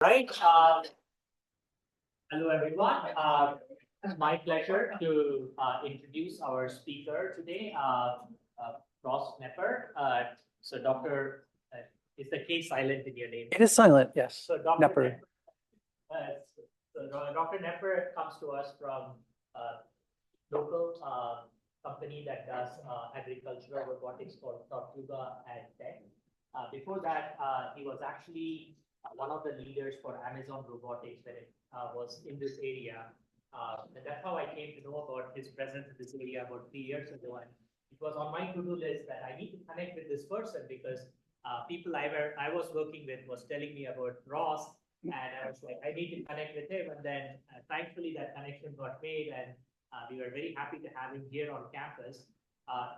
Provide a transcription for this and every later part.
Right. Hello, everyone. It's my pleasure to introduce our speaker today, Ross Knepper. So, Dr. Is the K silent in your name? It is silent, yes. So, Dr. Knepper. Dr. Knepper comes to us from a local company that does agricultural robotics called Tortuga AgTech. Before that, he was actually one of the leaders for Amazon Robotics when it was in this area. And that's how I came to know about his presence in this area about 3 years ago. And it was on my to-do list that I need to connect with this person because people I was working with was telling me about Ross. And I was like, I need to connect with him. And then thankfully that connection got made and we were very happy to have him here on campus.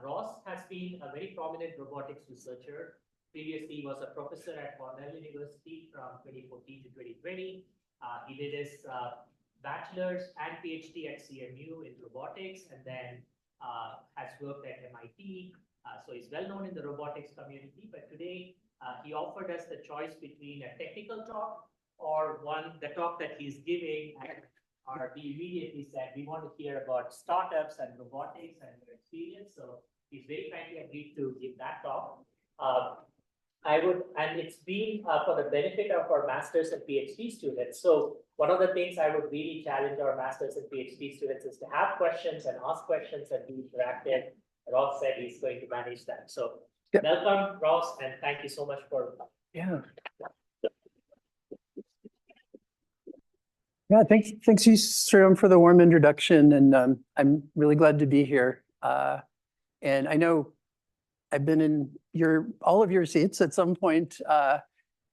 Ross has been a very prominent robotics researcher. Previously, he was a professor at Cornell University from 2014 to 2020. He did his bachelor's and Ph.D. at CMU in robotics, and then has worked at MIT. So he's well known in the robotics community. But today, he offered us the choice between a technical talk or the talk that he's giving. And he immediately said, we want to hear about startups and robotics and your experience. So he's very kindly agreed to give that talk. And it's been for the benefit of our master's and PhD students. So one of the things I would really challenge our master's and PhD students is to have questions and ask questions and be interactive. Ross said he's going to manage that. So welcome, Ross, and thank you so much for. Yeah, thanks, you, Sriram, for the warm introduction, and I'm really glad to be here. And I know I've been in all of your seats at some point,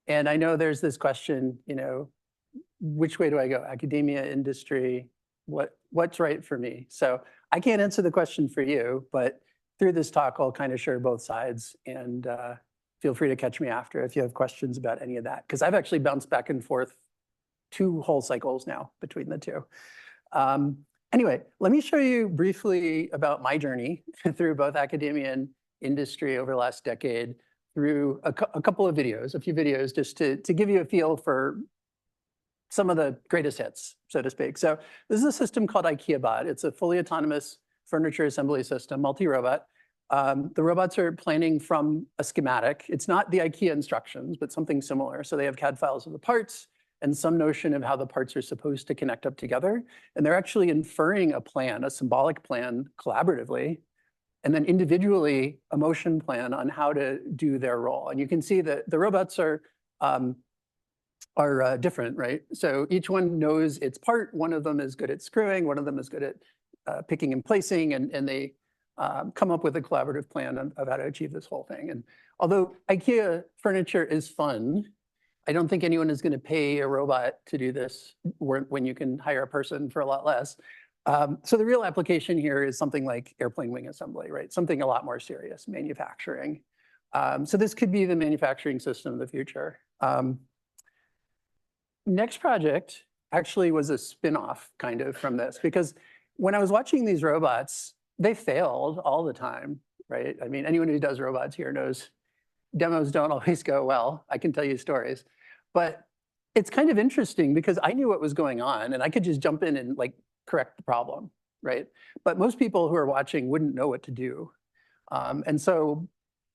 and I know there's this question, which way do I go? Academia, industry, what's right for me? So I can't answer the question for you, but through this talk, I'll kind of share both sides, and feel free to catch me after if you have questions about any of that, because I've actually bounced back and forth 2 whole cycles now between the two. Anyway, let me show you briefly about my journey through both academia and industry over the last decade through a couple of videos, a few videos, just to give you a feel for some of the greatest hits, so to speak. So this is a system called IKEABot. It's a fully autonomous furniture assembly system, multi-robot. The robots are planning from a schematic. It's not the IKEA instructions, but something similar. So they have CAD files of the parts and some notion of how the parts are supposed to connect up together. And they're actually inferring a plan, a symbolic plan, collaboratively, and then individually a motion plan on how to do their role. And you can see that the robots are different, right? So each one knows its part. One of them is good at screwing. One of them is good at picking and placing. And they come up with a collaborative plan of how to achieve this whole thing. And although IKEA furniture is fun, I don't think anyone is going to pay a robot to do this when you can hire a person for a lot less. So the real application here is something like airplane wing assembly, right? Something a lot more serious, manufacturing. So this could be the manufacturing system of the future. Next project actually was a spin-off kind of from this, because when I was watching these robots, they failed all the time, right? I mean, anyone who does robots here knows demos don't always go well. I can tell you stories. But it's kind of interesting because I knew what was going on and I could just jump in and correct the problem, right? But most people who are watching wouldn't know what to do. And so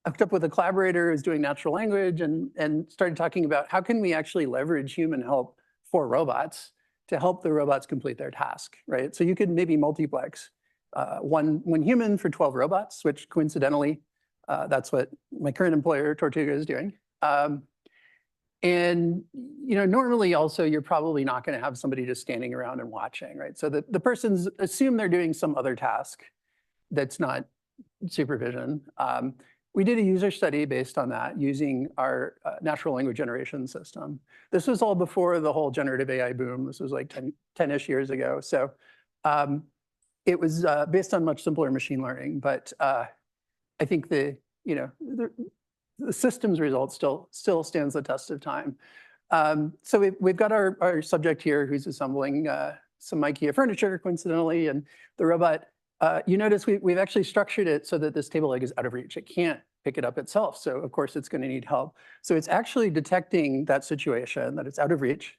I hooked up with a collaborator who's doing natural language and started talking about how can we actually leverage human help for robots to help the robots complete their task, right? So you could maybe multiplex one human for 12 robots, which coincidentally, that's what my current employer, Tortuga, is doing. And normally also you're probably not going to have somebody just standing around and watching, right? So the persons assume they're doing some other task that's not supervision. We did a user study based on that using our natural language generation system. This was all before the whole generative AI boom. This was like 10-ish years ago. So it was based on much simpler machine learning, but I think the system's result still stands the test of time. So we've got our subject here who's assembling some IKEA furniture, coincidentally, and the robot. You notice we've actually structured it so that this table leg is out of reach. It can't pick it up itself. So of course it's going to need help. So it's actually detecting that situation, that it's out of reach,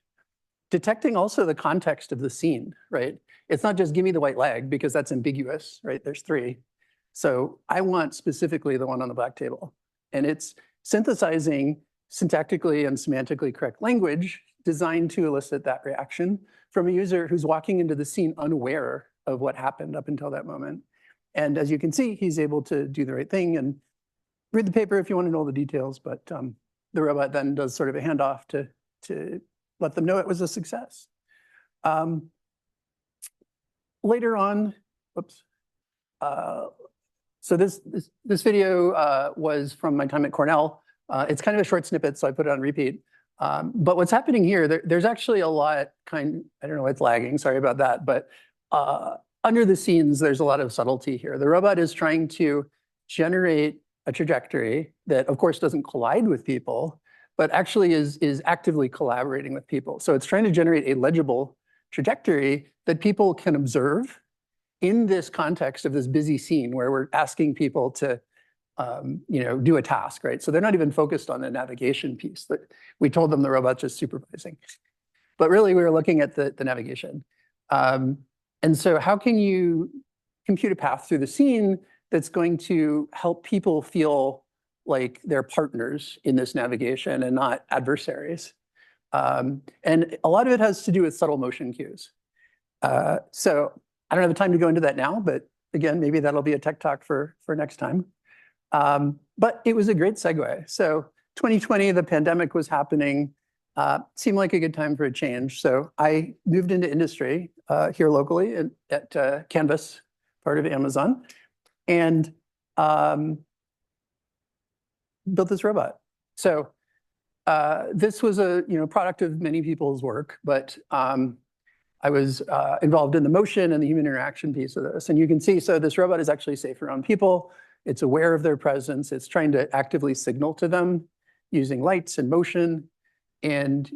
detecting also the context of the scene, right? It's not just give me the white leg because that's ambiguous, right? There's three. So I want specifically the one on the black table. And it's synthesizing syntactically and semantically correct language designed to elicit that reaction from a user who's walking into the scene unaware of what happened up until that moment. And as you can see, he's able to do the right thing and read the paper if you want to know all the details, but the robot then does sort of a handoff to let them know it was a success. Later on, whoops. So this video was from my time at Cornell. It's kind of a short snippet, so I put it on repeat. But what's happening here, there's actually a lot I don't know, it's lagging, sorry about that, but under the scenes, there's a lot of subtlety here. The robot is trying to generate a trajectory that, of course, doesn't collide with people, but actually is actively collaborating with people. So it's trying to generate a legible trajectory that people can observe in this context of this busy scene where we're asking people to do a task, right? So they're not even focused on the navigation piece that we told them the robot's just supervising. But really, we were looking at the navigation. And so how can you compute a path through the scene that's going to help people feel like they're partners in this navigation and not adversaries? And a lot of it has to do with subtle motion cues. So I don't have the time to go into that now, but again, maybe that'll be a tech talk for next time. But it was a great segue. So 2020, the pandemic was happening. Seemed like a good time for a change. So I moved into industry here locally at Canvas, part of Amazon, and built this robot. So this was a product of many people's work, but I was involved in the motion and the human interaction piece of this. And you can see, so this robot is actually safe around people. It's aware of their presence. It's trying to actively signal to them using lights and motion. And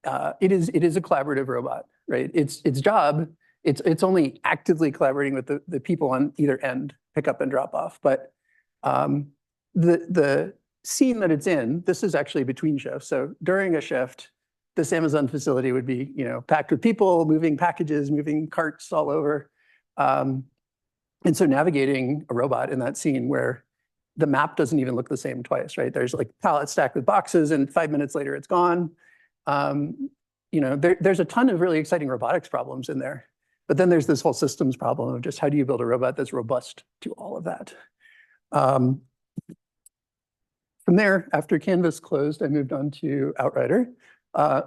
it is a collaborative robot, right? Its job, it's only actively collaborating with the people on either end, pick up and drop off. But the scene that it's in, this is actually between shifts. So during a shift, this Amazon facility would be packed with people, moving packages, moving carts all over. And so navigating a robot in that scene where the map doesn't even look the same twice, right? There's like pallets stacked with boxes and 5 minutes later it's gone. There's a ton of really exciting robotics problems in there. But then there's this whole systems problem of just how do you build a robot that's robust to all of that? From there, after Canvas closed, I moved on to Outrider,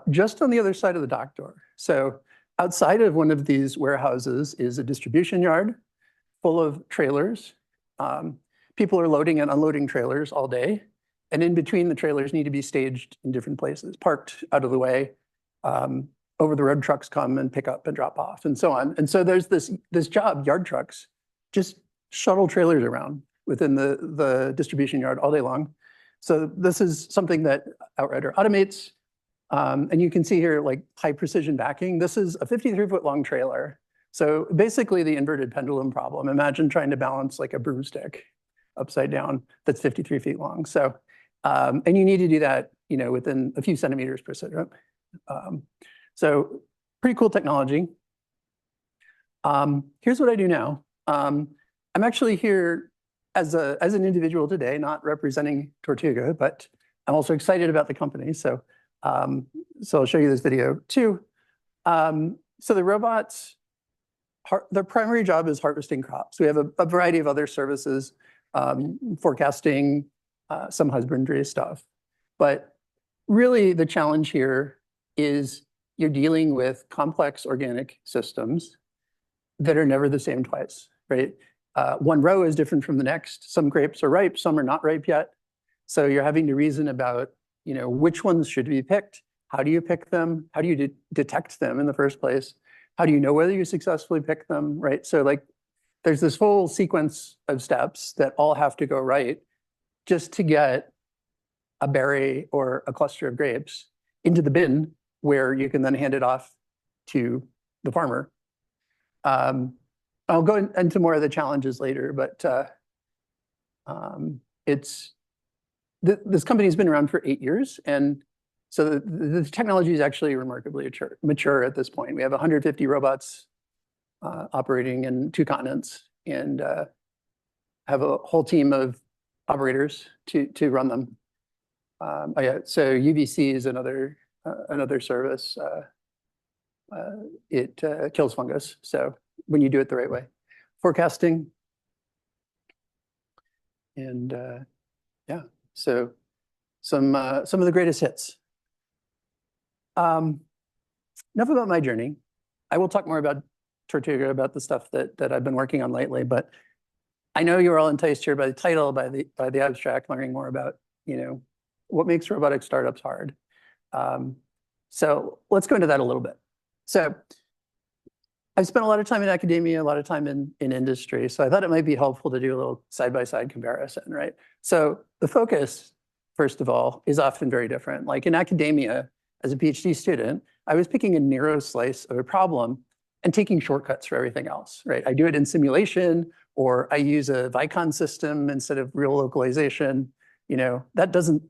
just on the other side of the dock door. So outside of one of these warehouses is a distribution yard full of trailers. People are loading and unloading trailers all day. And in between, the trailers need to be staged in different places, parked out of the way. Over the road trucks come and pick up and drop off and so on. And so there's this job, yard trucks, just shuttle trailers around within the distribution yard all day long. So this is something that Outrider automates. And you can see here like high precision backing. This is a 53-foot long trailer. So basically the inverted pendulum problem. Imagine trying to balance like a broomstick upside down that's 53 feet long. So, and you need to do that, within a few centimeters per sit rep. So pretty cool technology. Here's what I do now. I'm actually here as an individual today, not representing Tortuga, but I'm also excited about the company. So I'll show you this video too. So the robots, their primary job is harvesting crops. We have a variety of other services, forecasting, some husbandry stuff. But really the challenge here is you're dealing with complex organic systems that are never the same twice, right? One row is different from the next. Some grapes are ripe, some are not ripe yet. So you're having to reason about, which ones should be picked? How do you pick them? How do you detect them in the first place? How do you know whether you successfully pick them, right? So like, there's this whole sequence of steps that all have to go right just to get a berry or a cluster of grapes into the bin where you can then hand it off to the farmer. I'll go into more of the challenges later, but this company's been around for 8 years, and so the technology is actually remarkably mature at this point. We have 150 robots operating in 2 continents, and have a whole team of operators to run them. Oh yeah, so UVC is another service. It kills fungus. So when you do it the right way, forecasting, and yeah, so some of the greatest hits. Enough about my journey. I will talk more about Tortuga, about the stuff that I've been working on lately, but I know you're all enticed here by the title, by the abstract, learning more about, what makes robotic startups hard. So let's go into that a little bit. So I've spent a lot of time in academia, a lot of time in industry. So I thought it might be helpful to do a little side-by-side comparison, right? So the focus, first of all, is often very different. Like in academia, as a PhD student, I was picking a narrow slice of a problem and taking shortcuts for everything else, right? I do it in simulation, or I use a Vicon system instead of real localization. That doesn't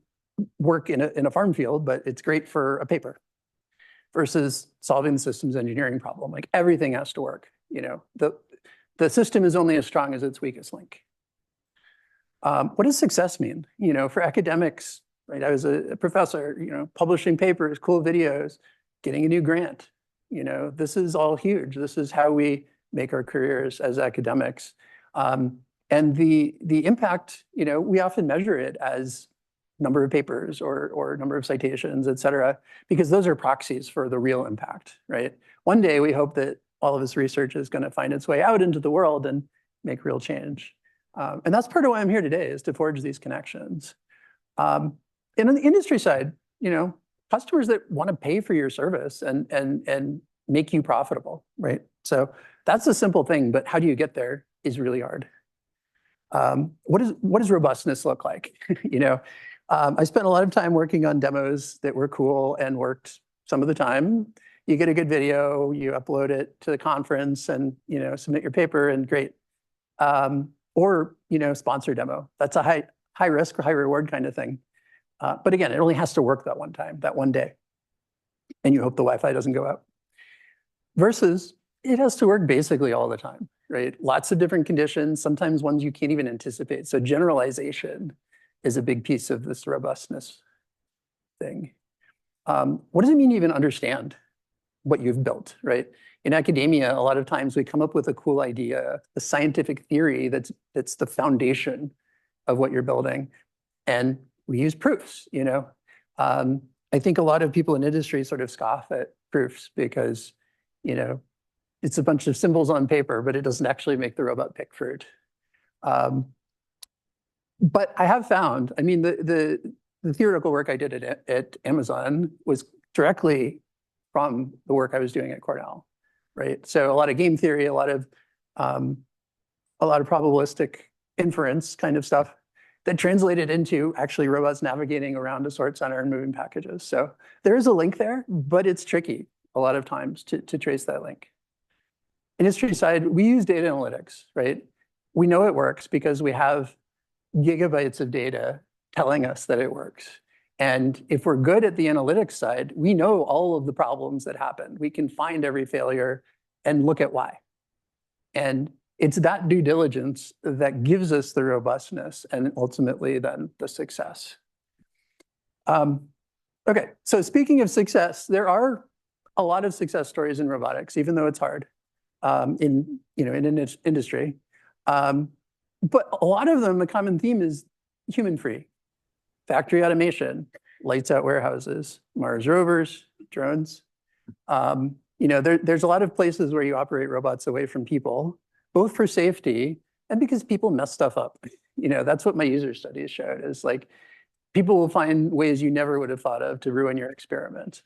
work in a farm field, but it's great for a paper. Versus solving the systems engineering problem. Like everything has to work. The system is only as strong as its weakest link. What does success mean? For academics, right? I was a professor, publishing papers, cool videos, getting a new grant. This is all huge. This is how we make our careers as academics. And the impact, we often measure it as number of papers or number of citations, et cetera, because those are proxies for the real impact, right? One day we hope that all of this research is going to find its way out into the world and make real change. And that's part of why I'm here today, is to forge these connections. And on the industry side, customers that want to pay for your service and make you profitable, right? So that's a simple thing, but how do you get there is really hard. What does robustness look like? I spent a lot of time working on demos that were cool and worked some of the time. You get a good video, you upload it to the conference and, submit your paper, and great. Or, sponsor demo. That's a high risk, high reward kind of thing. But again, it only has to work that one time, that one day. And you hope the Wi-Fi doesn't go out. Versus it has to work basically all the time, right? Lots of different conditions, sometimes ones you can't even anticipate. So generalization is a big piece of this robustness thing. What does it mean to even understand what you've built, right? In academia, a lot of times we come up with a cool idea, a scientific theory that's the foundation of what you're building. And we use proofs, I think a lot of people in industry sort of scoff at proofs because, it's a bunch of symbols on paper, but it doesn't actually make the robot pick fruit. But I have found, the theoretical work I did at Amazon was directly from the work I was doing at Cornell, right? So a lot of game theory, a lot of probabilistic inference kind of stuff that translated into actually robots navigating around a sort center and moving packages. So there is a link there, but it's tricky a lot of times to trace that link. Industry side, we use data analytics, right? We know it works because we have gigabytes of data telling us that it works. And if we're good at the analytics side, we know all of the problems that happen. We can find every failure and look at why. And it's that due diligence that gives us the robustness and ultimately then the success. Okay, so speaking of success, there are a lot of success stories in robotics, even though it's hard in industry. But a lot of them, the common theme is human-free. Factory automation, lights out warehouses, Mars rovers, drones. There's a lot of places where you operate robots away from people, both for safety and because people mess stuff up. That's what my user studies showed, is like people will find ways you never would have thought of to ruin your experiment.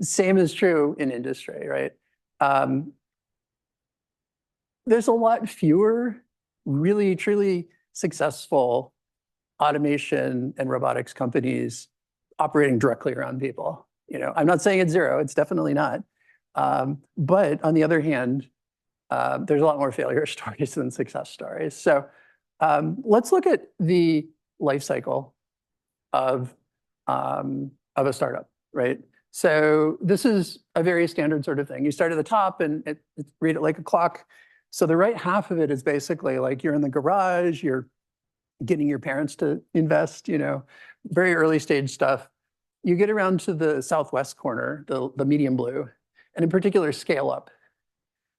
Same is true in industry, right? There's a lot fewer really, truly successful automation and robotics companies operating directly around people. I'm not saying it's zero, it's definitely not. But on the other hand, there's a lot more failure stories than success stories. So Let's look at the life cycle of a startup, right? So this is a very standard sort of thing. You start at the top and read it like a clock. So the right half of it is basically like you're in the garage, you're getting your parents to invest, very early stage stuff. You get around to the southwest corner, the medium blue, and in particular, scale up.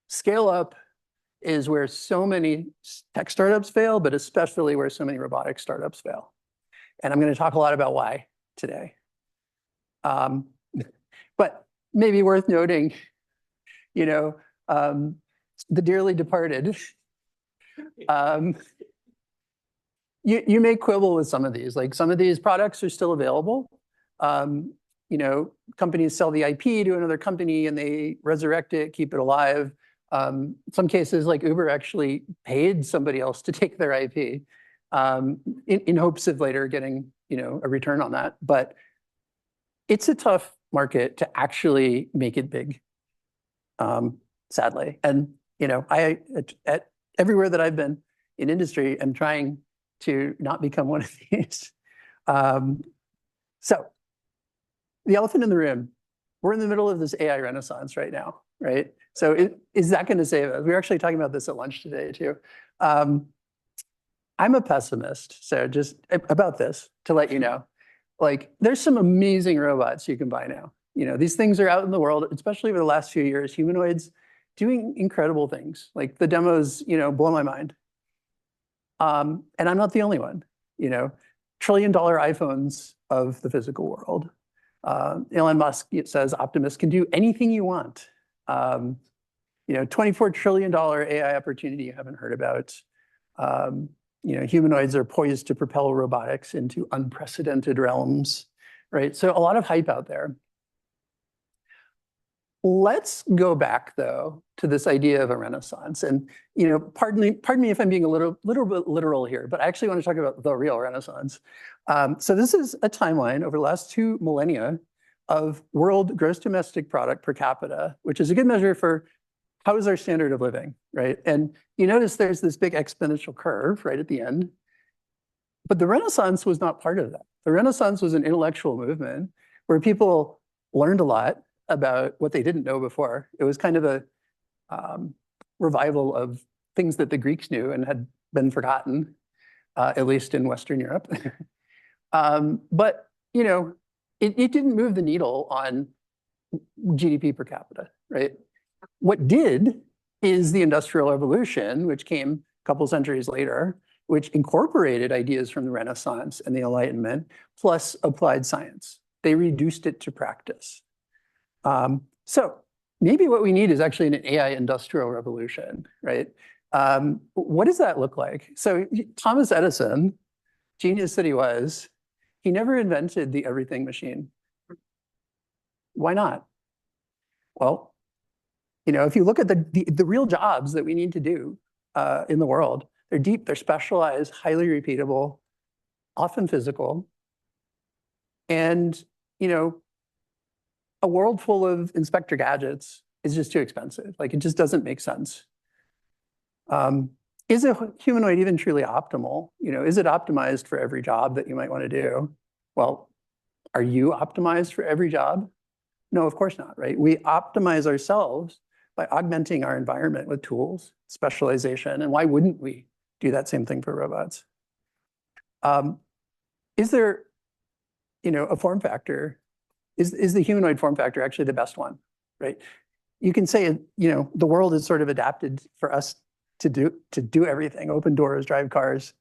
Scale up is where so many tech startups fail, but especially where so many robotic startups fail. And I'm going to talk a lot about why today. But maybe worth noting, the dearly departed. You may quibble with some of these. Like some of these products are still available. Companies sell the IP to another company and they resurrect it, keep it alive. Some cases like Uber actually paid somebody else to take their IP in hopes of later getting a return on that. But it's a tough market to actually make it big, sadly. And I at everywhere that I've been in industry, I'm trying to not become one of these. So the elephant in the room, we're in the middle of this AI renaissance right now, right? So is that going to save us? We were actually talking about this at lunch today too. I'm a pessimist, so just about this to let you know, like there's some amazing robots you can buy now. These things are out in the world, especially over the last few years, humanoids doing incredible things. Like the demos, blow my mind. And I'm not the only one, trillion-dollar iPhones of the physical world. Elon Musk says Optimus can do anything you want. $24 trillion AI opportunity you haven't heard about. Humanoids are poised to propel robotics into unprecedented realms, right? So a lot of hype out there. Let's go back though to this idea of a renaissance. And pardon me if I'm being a little bit literal here, but I actually want to talk about the real renaissance. So this is a timeline over the last 2 millennia of world gross domestic product per capita, which is a good measure for how is our standard of living, right? And you notice there's this big exponential curve right at the end. But the Renaissance was not part of that. The Renaissance was an intellectual movement where people learned a lot about what they didn't know before. It was kind of a revival of things that the Greeks knew and had been forgotten, at least in Western Europe. But it didn't move the needle on GDP per capita, right? What did is the Industrial Revolution, which came a couple centuries later, which incorporated ideas from the Renaissance and the Enlightenment, plus applied science. They reduced it to practice. So maybe what we need is actually an AI industrial revolution, right? What does that look like? So Thomas Edison, genius that he was, he never invented the everything machine. Why not? Well, if you look at the real jobs that we need to do in the world, they're deep, they're specialized, highly repeatable, often physical. And, a world full of Inspector Gadgets is just too expensive. Like it just doesn't make sense. Is a humanoid even truly optimal? Is it optimized for every job that you might want to do? Well, are you optimized for every job? No, of course not, right? We optimize ourselves by augmenting our environment with tools, specialization, and why wouldn't we do that same thing for robots? Is there, a form factor? Is the humanoid form factor actually the best one, right? You can say, the world is sort of adapted for us to do everything, open doors, drive cars,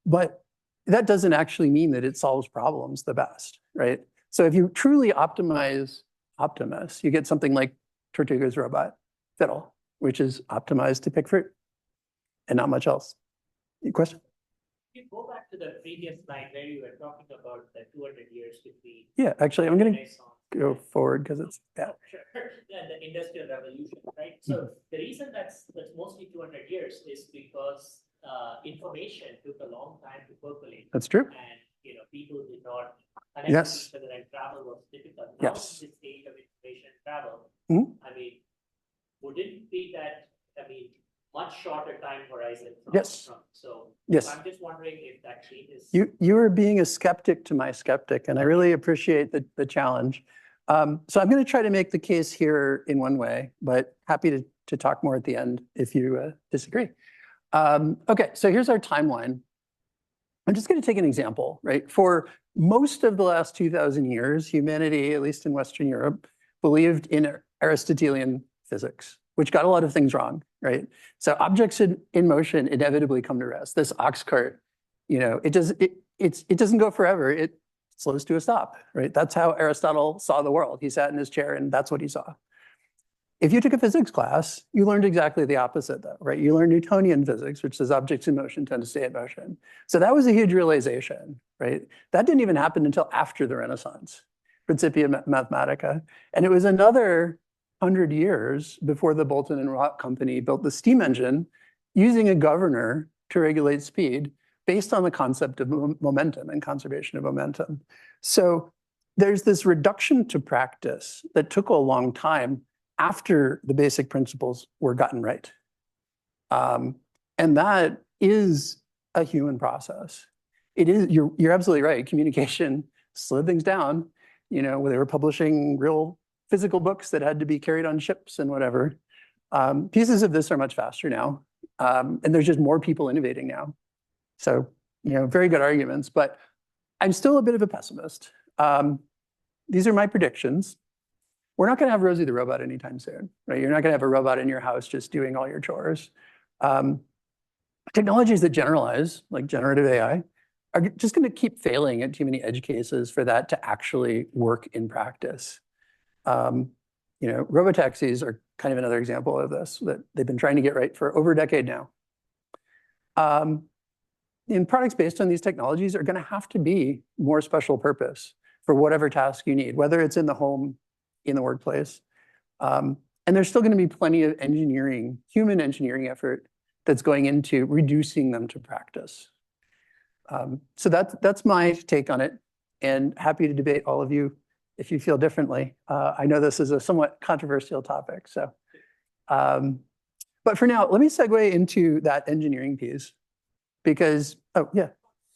but that doesn't actually mean that it solves problems the best, right? So if you truly optimize Optimus, you get something like Tortuga's robot, Fiddle, which is optimized to pick fruit and not much else. Any question? You go back to the previous slide where you were talking about the 200 years between. Yeah, actually, I'm going to go forward because it's bad. Sure. Yeah, the Industrial Revolution, right? So the reason that's mostly 200 years is because information took a long time to percolate. That's true. And people did not connect Yes. with each other, and travel was difficult. Now, Yes. in this age of information travel, Mhm. wouldn't it be that, much much shorter time horizon Yes. so Yes. I'm just wondering if that changes. You are being a skeptic to my skeptic, and I really appreciate the challenge. So I'm going to try to make the case here in one way, but happy to talk more at the end if you disagree. Okay, so here's our timeline. I'm just going to take an example, right? For most of the last 2,000 years, humanity, at least in Western Europe, believed in Aristotelian physics, which got a lot of things wrong, right? So objects in motion inevitably come to rest. This ox cart, it doesn't go forever. It slows to a stop, right? That's how Aristotle saw the world. He sat in his chair and that's what he saw. If you took a physics class, you learned exactly the opposite though, right? You learned Newtonian physics, which says objects in motion tend to stay in motion. So that was a huge realization, right? That didn't even happen until after the Renaissance, Principia Mathematica. And it was another 100 years before the Boulton and Watt company built the steam engine using a governor to regulate speed based on the concept of momentum and conservation of momentum. So there's this reduction to practice that took a long time after the basic principles were gotten right. And that is a human process. It is, you're absolutely right. Communication slowed things down, where they were publishing real physical books that had to be carried on ships and whatever. Pieces of this are much faster now. And there's just more people innovating now. So, very good arguments, but I'm still a bit of a pessimist. These are my predictions. We're not going to have Rosie the robot anytime soon, right? You're not going to have a robot in your house just doing all your chores. Technologies that generalize, like generative AI, are just going to keep failing at too many edge cases for that to actually work in practice. Robotaxis are kind of another example of this that they've been trying to get right for over a decade now. And products based on these technologies are going to have to be more special purpose for whatever task you need, whether it's in the home, in the workplace. And there's still going to be plenty of human engineering effort that's going into reducing them to practice. So that's my take on it, and happy to debate all of you if you feel differently. I know this is a somewhat controversial topic, so. But for now, let me segue into that engineering piece, because, oh yeah.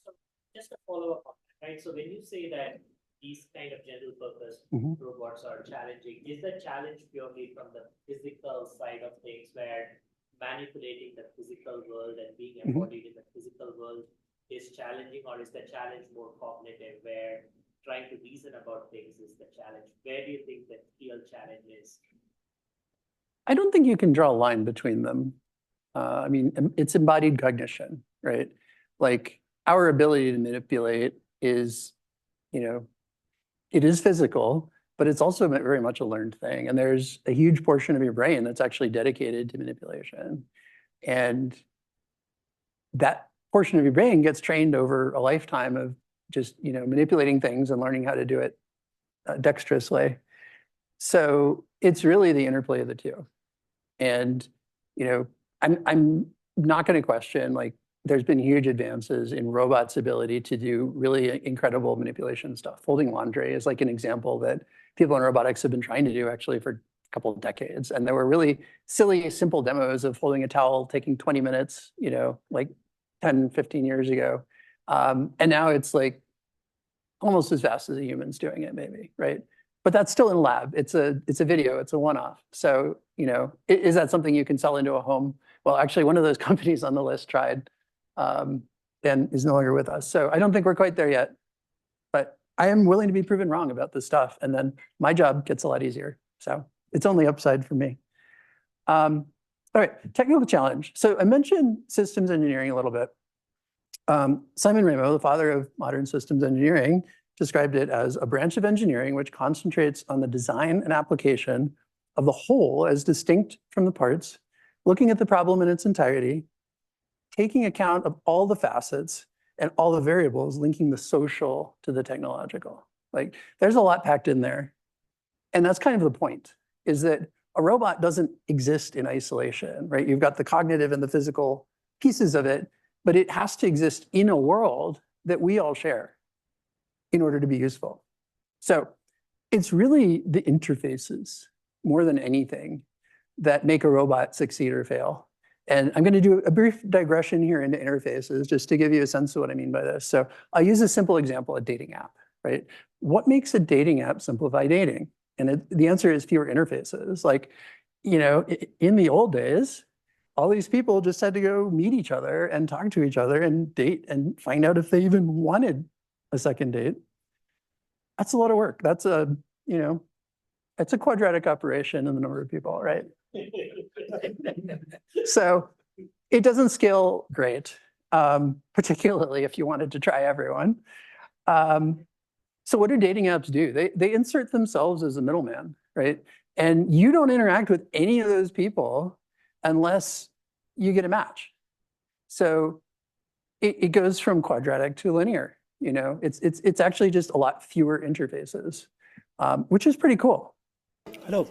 So just to follow up on that, right? So when you say that these kind of general purpose robots are challenging, is the challenge purely from the physical side of things, where manipulating the physical world and being embodied in the physical world is challenging, or is the challenge more cognitive, where trying to reason about things is the challenge? Where do you think the real challenge is? I don't think you can draw a line between them. I mean, it's embodied cognition, right? Like our ability to manipulate is, it is physical, but it's also very much a learned thing. And there's a huge portion of your brain that's actually dedicated to manipulation. And that portion of your brain gets trained over a lifetime of just, manipulating things and learning how to do it dexterously. So it's really the interplay of the two. And, I'm not going to question, like, there's been huge advances in robots' ability to do really incredible manipulation stuff. Folding laundry is like an example that people in robotics have been trying to do actually for a couple of decades. And there were really silly, simple demos of folding a towel taking 20 minutes, like 10, 15 years ago. And now it's like almost as fast as a human's doing it, maybe, right? But that's still in a lab. It's a video, it's a one-off. So, is that something you can sell into a home? Well, actually, one of those companies on the list tried, and is no longer with us. So I don't think we're quite there yet, but I am willing to be proven wrong about this stuff. And then my job gets a lot easier. So it's only upside for me. All right, technical challenge. So I mentioned systems engineering a little bit. Simon Ramo, the father of modern systems engineering, described it as a branch of engineering which concentrates on the design and application of the whole as distinct from the parts, looking at the problem in its entirety, taking account of all the facets and all the variables linking the social to the technological. Like, there's a lot packed in there. And that's kind of the point, is that a robot doesn't exist in isolation, right? You've got the cognitive and the physical pieces of it, but it has to exist in a world that we all share in order to be useful. So it's really the interfaces more than anything that make a robot succeed or fail. And I'm going to do a brief digression here into interfaces just to give you a sense of what I mean by this. So I'll use a simple example, a dating app, right? What makes a dating app simplify dating? And the answer is fewer interfaces. Like, in the old days, all these people just had to go meet each other and talk to each other and date and find out if they even wanted a second date. That's a lot of work. That's it's a quadratic operation in the number of people, right? So it doesn't scale great, particularly if you wanted to try everyone. So what do dating apps do? They insert themselves as a middleman, right? And you don't interact with any of those people unless you get a match. So it goes from quadratic to linear. It's actually just a lot fewer interfaces, which is pretty cool. Hello.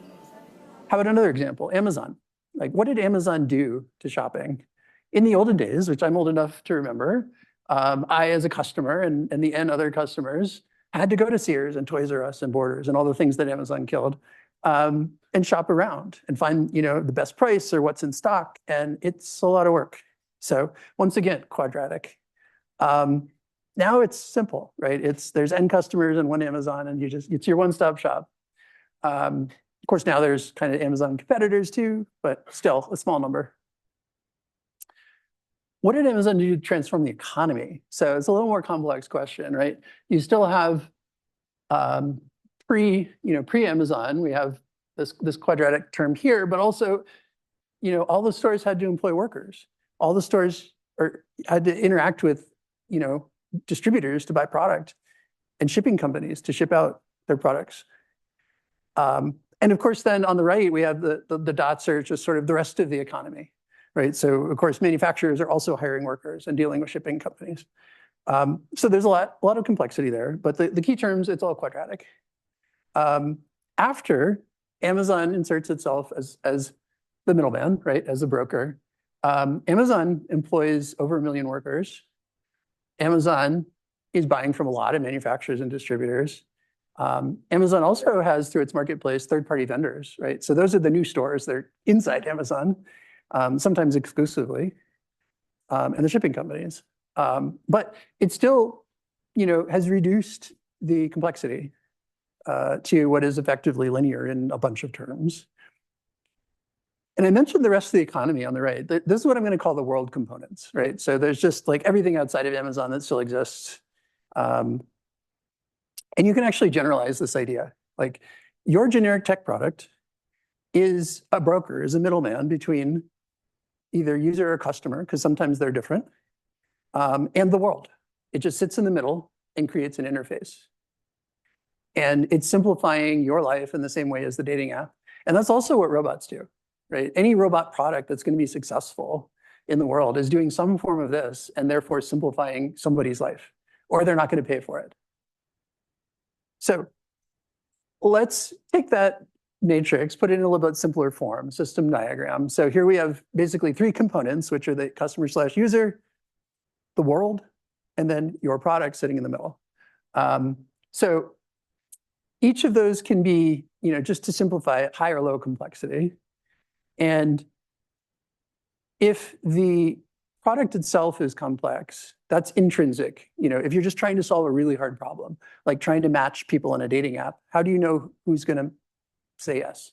How about another example? Amazon. Like, what did Amazon do to shopping? In the olden days, which I'm old enough to remember, I, as a customer and the N other customers, had to go to Sears and Toys R Us and Borders and all the things that Amazon killed, and shop around and find, the best price or what's in stock. And it's a lot of work. So once again, quadratic. Now it's simple, right? There's N customers and one Amazon, and it's your one-stop shop. Of course, now there's kind of Amazon competitors too, but still a small number. What did Amazon do to transform the economy? So it's a little more complex question, right? You still have pre-Amazon, we have this quadratic term here, but also, all the stores had to employ workers. All the stores had to interact with, distributors to buy product and shipping companies to ship out their products. And of course, then on the right, we have the dots are just sort of the rest of the economy, right? So of course, manufacturers are also hiring workers and dealing with shipping companies. So there's a lot of complexity there, but the key terms, it's all quadratic. After Amazon inserts itself as the middleman, right, as a broker, Amazon employs over 1 million workers. Amazon is buying from a lot of manufacturers and distributors. Amazon also has, through its marketplace, third-party vendors, right? So those are the new stores. They're inside Amazon, sometimes exclusively, and the shipping companies. But it still, has reduced the complexity to what is effectively linear in a bunch of terms. And I mentioned the rest of the economy on the right. This is what I'm going to call the world components, right? So there's just like everything outside of Amazon that still exists. And you can actually generalize this idea. Like, your generic tech product is a broker, is a middleman between either user or customer, because sometimes they're different, and the world. It just sits in the middle and creates an interface. And it's simplifying your life in the same way as the dating app. And that's also what robots do, right? Any robot product that's going to be successful in the world is doing some form of this and therefore simplifying somebody's life, or they're not going to pay for it. So let's take that matrix, put it in a little bit simpler form, system diagram. So here we have basically 3 components, which are the customer/user, the world, and then your product sitting in the middle. So each of those can be, just to simplify it, high or low complexity. And if the product itself is complex, that's intrinsic. If you're just trying to solve a really hard problem, like trying to match people in a dating app, how do you know who's going to say yes?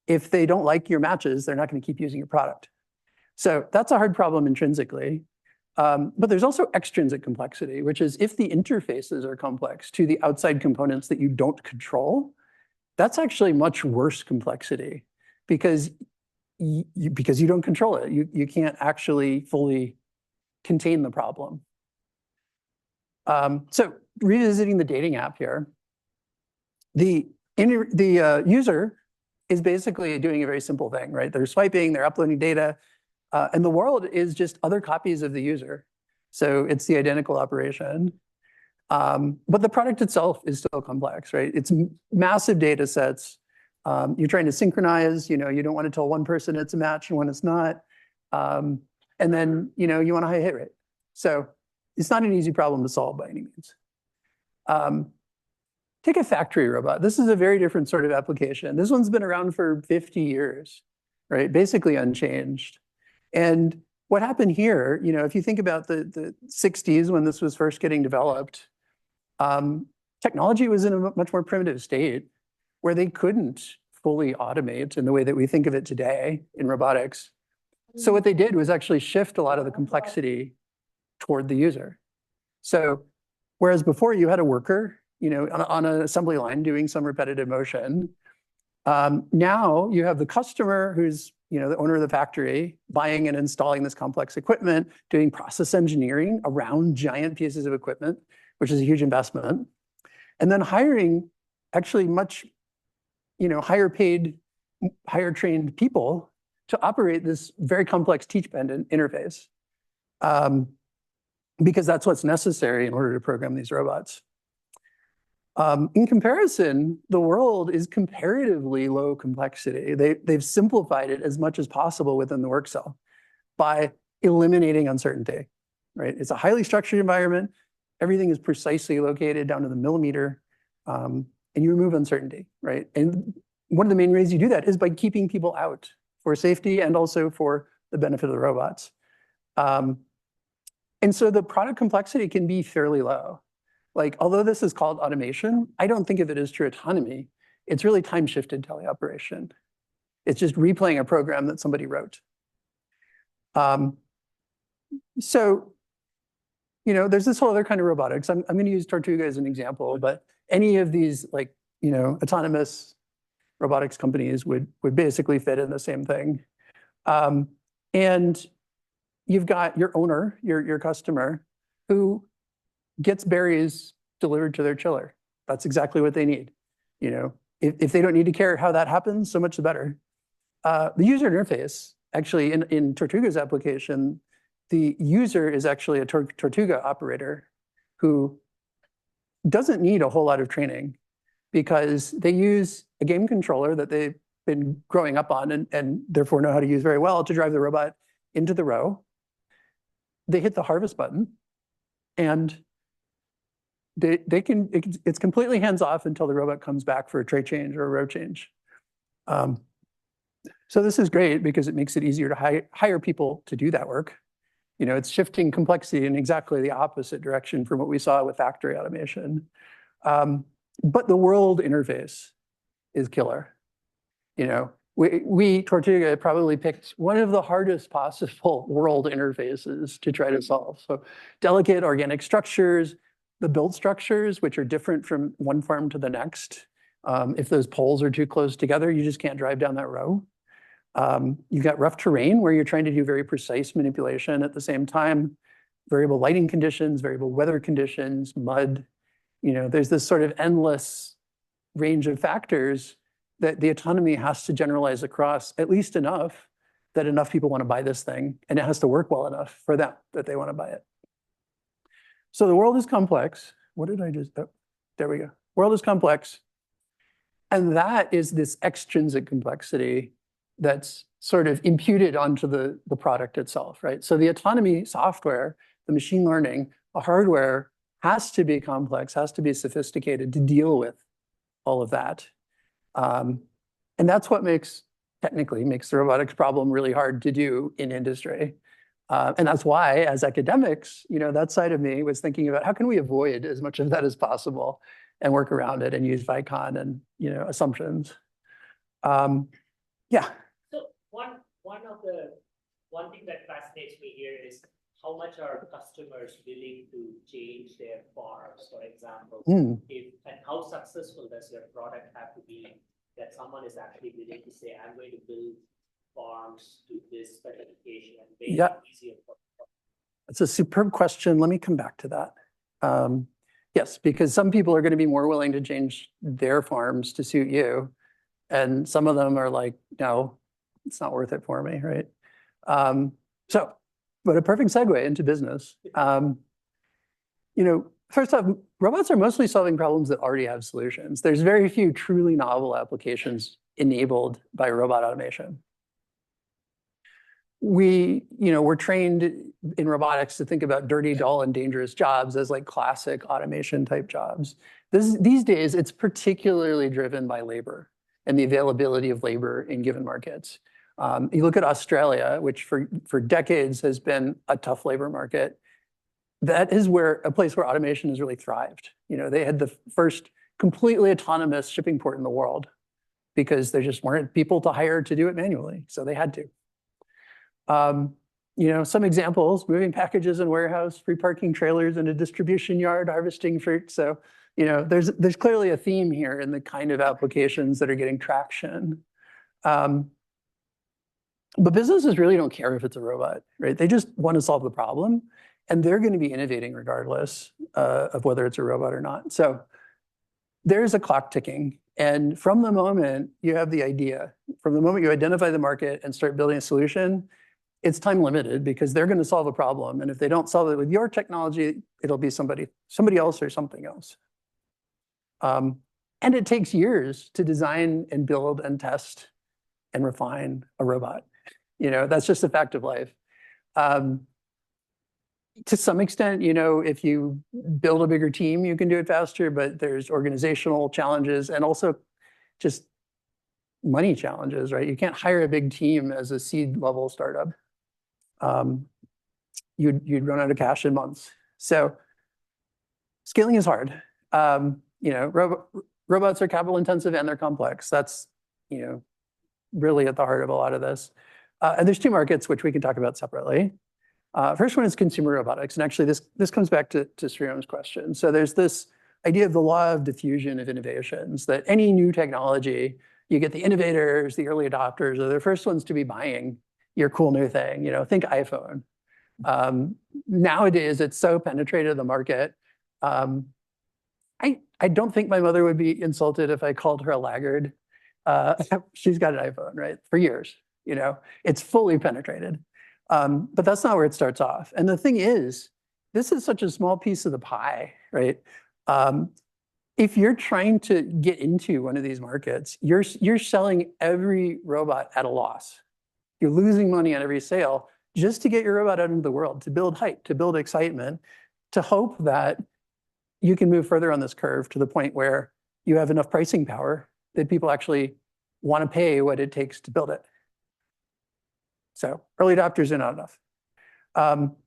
If they don't like your matches, they're not going to keep using your product. So that's a hard problem intrinsically. But there's also extrinsic complexity, which is if the interfaces are complex to the outside components that you don't control, that's actually much worse complexity because you don't control it. You can't actually fully contain the problem. So revisiting the dating app here, the user is basically doing a very simple thing, right? They're swiping, they're uploading data, and the world is just other copies of the user. So it's the identical operation. But the product itself is still complex, right? It's massive data sets. You're trying to synchronize, you don't want to tell one person it's a match and when it's not. And then, you want a high hit rate. So it's not an easy problem to solve by any means. Take a factory robot. This is a very different sort of application. This one's been around for 50 years, right? Basically unchanged. And what happened here, if you think about the 60s when this was first getting developed, technology was in a much more primitive state where they couldn't fully automate in the way that we think of it today in robotics. So what they did was actually shift a lot of the complexity toward the user. So whereas before you had a worker, on an assembly line doing some repetitive motion, now you have the customer who's, the owner of the factory buying and installing this complex equipment, doing process engineering around giant pieces of equipment, which is a huge investment, and then hiring actually much, higher paid, higher trained people to operate this very complex teach-bend interface, because that's what's necessary in order to program these robots. In comparison, the world is comparatively low complexity. They've simplified it as much as possible within the work cell by eliminating uncertainty, right? It's a highly structured environment. Everything is precisely located down to the millimeter, and you remove uncertainty, right? And one of the main ways you do that is by keeping people out for safety and also for the benefit of the robots. And so the product complexity can be fairly low. Like, although this is called automation, I don't think of it as true autonomy. It's really time-shifted teleoperation. It's just replaying a program that somebody wrote. So, there's this whole other kind of robotics. I'm going to use Tortuga as an example, but any of these, autonomous robotics companies would basically fit in the same thing. And you've got your owner, your customer, who gets berries delivered to their chiller. That's exactly what they need. If they don't need to care how that happens, so much the better. The user interface, actually, in Tortuga's application, the user is actually a Tortuga operator who doesn't need a whole lot of training because they use a game controller that they've been growing up on and therefore know how to use very well to drive the robot into the row. They hit the harvest button, and it's completely hands-off until the robot comes back for a tray change or a row change. So this is great because it makes it easier to hire people to do that work. It's shifting complexity in exactly the opposite direction from what we saw with factory automation. But the world interface is killer. We Tortuga probably picked one of the hardest possible world interfaces to try to solve. So delicate organic structures, the build structures, which are different from one farm to the next. If those poles are too close together, you just can't drive down that row. You've got rough terrain where you're trying to do very precise manipulation at the same time, variable lighting conditions, variable weather conditions, mud. There's this sort of endless range of factors that the autonomy has to generalize across at least enough that enough people want to buy this thing, and it has to work well enough for them that they want to buy it. So the world is complex. What did I just, oh, there we go. World is complex. And that is this extrinsic complexity that's sort of imputed onto the product itself, right? So the autonomy software, the machine learning, the hardware has to be complex, has to be sophisticated to deal with all of that. And that's what technically makes the robotics problem really hard to do in industry. And that's why, as academics, that side of me was thinking about how can we avoid as much of that as possible and work around it and use Vicon and assumptions. Yeah. So one thing that fascinates me here is how much are customers willing to change their farms, for example, and how successful does your product have to be that someone is actually willing to say, I'm going to build farms to this specification and make it easier for them? That's a superb question. Let me come back to that. Yes, because some people are going to be more willing to change their farms to suit you. And some of them are like, no, it's not worth it for me, right? But a perfect segue into business. First off, robots are mostly solving problems that already have solutions. There's very few truly novel applications enabled by robot automation. We're trained in robotics to think about dirty, dull, and dangerous jobs as like classic automation type jobs. These days, it's particularly driven by labor and the availability of labor in given markets. You look at Australia, which for decades has been a tough labor market. That is a place where automation has really thrived. They had the first completely autonomous shipping port in the world because there just weren't people to hire to do it manually, so they had to. Some examples: moving packages in warehouse, free parking trailers in a distribution yard, harvesting fruit. So, there's clearly a theme here in the kind of applications that are getting traction. But businesses really don't care if it's a robot, right? They just want to solve the problem, and they're going to be innovating regardless of whether it's a robot or not. So there's a clock ticking. And from the moment you have the idea, from the moment you identify the market and start building a solution, it's time limited because they're going to solve a problem. And if they don't solve it with your technology, it'll be somebody else or something else. And it takes years to design and build and test and refine a robot. That's just a fact of life. To some extent, if you build a bigger team, you can do it faster, but there's organizational challenges and also just money challenges, right? You can't hire a big team as a seed level startup. You'd run out of cash in months. So scaling is hard. Robots are capital intensive and they're complex. That's, really at the heart of a lot of this. And there's two markets which we can talk about separately. First one is consumer robotics. And actually this comes back to Sriram's question. So there's this idea of the law of diffusion of innovations, that any new technology, you get the innovators, the early adopters, are the first ones to be buying your cool new thing. Think iPhone. Nowadays, it's so penetrated the market. I don't think my mother would be insulted if I called her a laggard. She's got an iPhone, right? For years, it's fully penetrated. But that's not where it starts off. And the thing is, this is such a small piece of the pie, right? If you're trying to get into one of these markets, you're selling every robot at a loss. You're losing money on every sale just to get your robot out into the world, to build hype, to build excitement, to hope that you can move further on this curve to the point where you have enough pricing power that people actually want to pay what it takes to build it. So early adopters are not enough.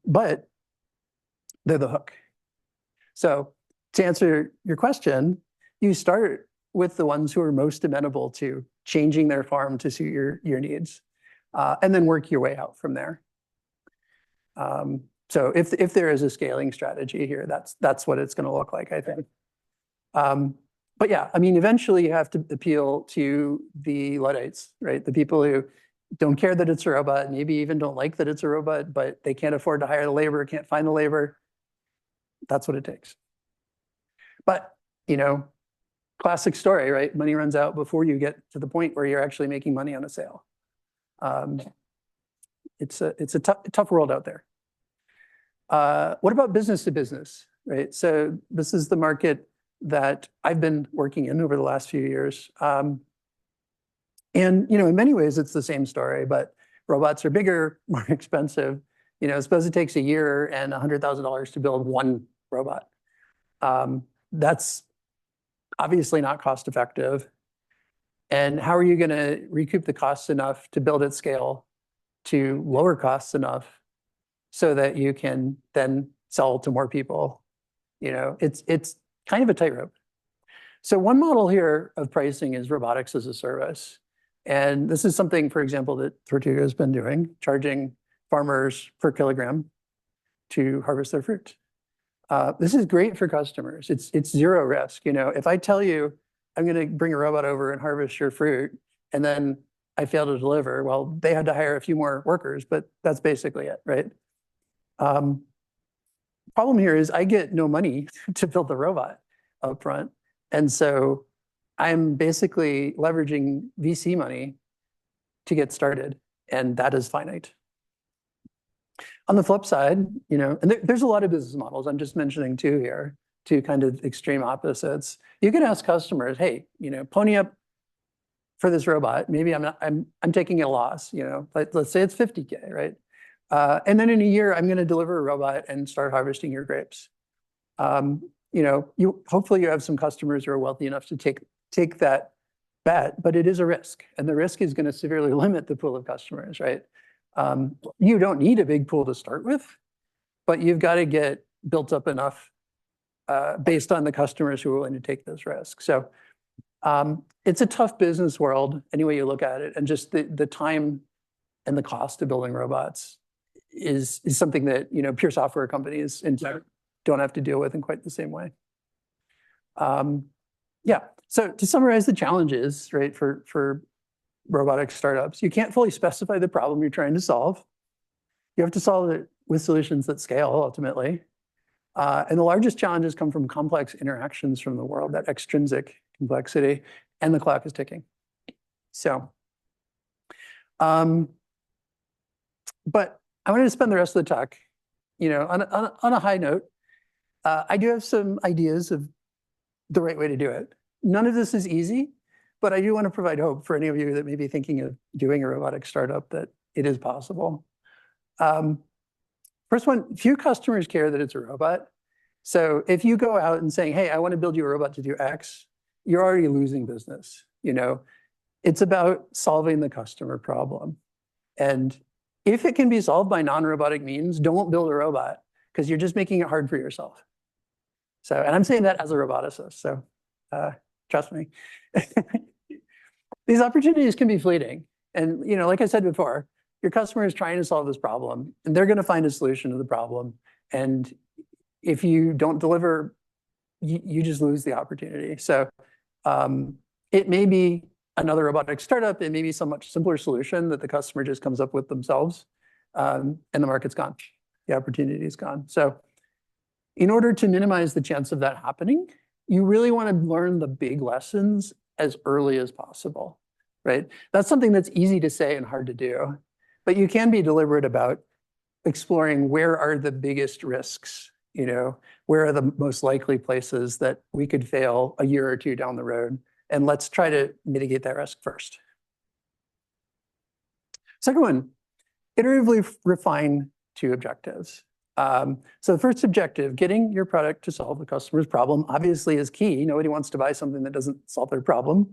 But they're the hook. So to answer your question, you start with the ones who are most amenable to changing their farm to suit your needs, and then work your way out from there. So if there is a scaling strategy here, that's what it's going to look like, I think. But yeah, eventually you have to appeal to the Luddites, right? The people who don't care that it's a robot, maybe even don't like that it's a robot, but they can't afford to hire the labor, can't find the labor. That's what it takes. But, classic story, right? Money runs out before you get to the point where you're actually making money on a sale. It's a tough world out there. What about business to business, right? So this is the market that I've been working in over the last few years. And, in many ways, it's the same story, but robots are bigger, more expensive. Suppose it takes a year and $100,000 to build one robot. That's obviously not cost effective. And how are you going to recoup the costs enough to build at scale to lower costs enough so that you can then sell to more people? It's kind of a tightrope. So one model here of pricing is robotics as a service. And this is something, for example, that Tortuga has been doing, charging farmers per kilogram to harvest their fruit. This is great for customers. It's zero risk. If I tell you I'm going to bring a robot over and harvest your fruit, and then I fail to deliver, well, they had to hire a few more workers, but that's basically it, right? Problem here is I get no money to build the robot up front. And so I'm basically leveraging VC money to get started, and that is finite. On the flip side, and there's a lot of business models. I'm just mentioning two here, two kind of extreme opposites. You can ask customers, hey, pony up for this robot. Maybe I'm taking a loss. Let's say it's 50K, right? And then in a year, I'm going to deliver a robot and start harvesting your grapes. Hopefully you have some customers who are wealthy enough to take that bet, but it is a risk. And the risk is going to severely limit the pool of customers, right? You don't need a big pool to start with, but you've got to get built up enough based on the customers who are willing to take those risks. So it's a tough business world any way you look at it. And just the time and the cost of building robots is something that, pure software companies don't have to deal with in quite the same way. Yeah, so to summarize the challenges, right, for robotic startups, you can't fully specify the problem you're trying to solve. You have to solve it with solutions that scale ultimately. And the largest challenges come from complex interactions from the world, that extrinsic complexity, and the clock is ticking. So, but I wanted to spend the rest of the talk, on a high note. I do have some ideas of the right way to do it. None of this is easy, but I do want to provide hope for any of you that may be thinking of doing a robotic startup that it is possible. First one, few customers care that it's a robot. So if you go out and saying, hey, I want to build you a robot to do X, you're already losing business. It's about solving the customer problem. And if it can be solved by non-robotic means, don't build a robot because you're just making it hard for yourself. So, and I'm saying that as a roboticist, so trust me. These opportunities can be fleeting. And, like I said before, your customer is trying to solve this problem and they're going to find a solution to the problem. And if you don't deliver, you just lose the opportunity. So it may be another robotic startup. It may be some much simpler solution that the customer just comes up with themselves, and the market's gone. The opportunity is gone. So in order to minimize the chance of that happening, you really want to learn the big lessons as early as possible, right? That's something that's easy to say and hard to do, but you can be deliberate about exploring where are the biggest risks, where are the most likely places that we could fail a year or two down the road, and let's try to mitigate that risk first. Second one, iteratively refine two objectives. So the first objective, getting your product to solve the customer's problem, obviously is key. Nobody wants to buy something that doesn't solve their problem.